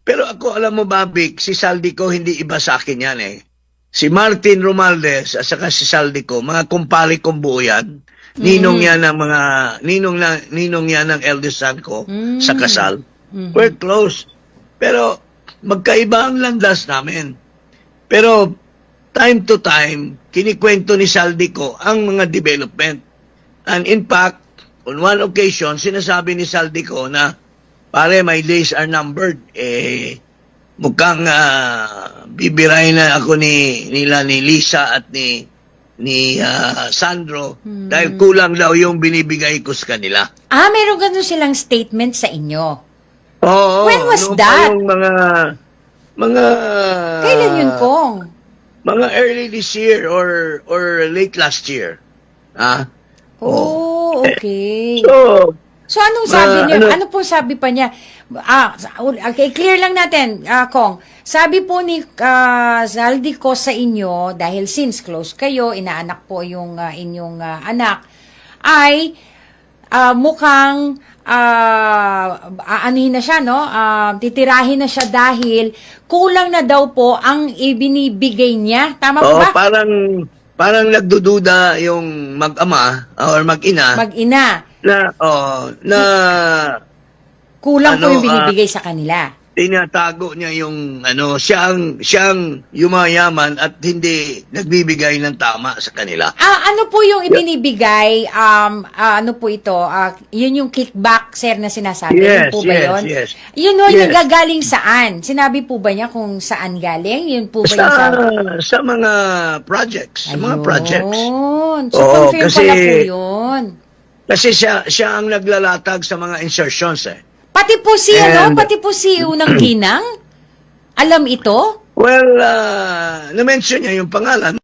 Pero ako, alam mo ba, Vic, si Saldico hindi iba sa akin yan eh. Si Martin Romualdez at saka si Saldico, mga kumpare kong buo yan. Ninong yan ng mga, ninong yan ng eldest son ko sa kasal. We're close. Pero magkaiba ang landas namin. Pero time to time, kinikwento ni Saldico ang mga development. And in fact, on one occasion, sinasabi ni Saldico na, pare, my days are numbered. Mukhang bibirahin na ako ni Lisa at ni Sandro dahil kulang daw yung binibigay ko sa kanila. Meron ganun silang statement sa inyo. Oo. When was noon that? pa yung mga Kailan yun, Kong? Mga early this year or late last year. Oh, okay. So, anong sabi niya? Ano po sabi pa niya? Okay, clear lang natin, Kong. Sabi po ni Saldico sa inyo, dahil since close kayo, inaanak po yung inyong anak, ay mukhang aanihin na siya, no? Titirahin na siya dahil kulang na daw po ang ibinibigay niya. Tama po ba? Parang nagdududa yung mag-ama or mag-ina. Mag-ina. Na kulang po yung binibigay sa kanila. Tinatago niya yung siyang yumayaman at hindi nagbibigay ng tama sa kanila. Ano po yung ibinibigay? Ano po ito? Yun yung kickback, sir, na sinasabi. Yun po ba yun? Yes. Yun o, yung gagaling saan? Sinabi po ba niya kung saan galing? Yun po ba yung sa mga projects. Sa mga projects. So, confirm pala po yun. Kasi siya ang naglalatag sa mga insertions eh. Pati po si Unang Ginang? Alam ito? Well, na-mention niya yung pangalan.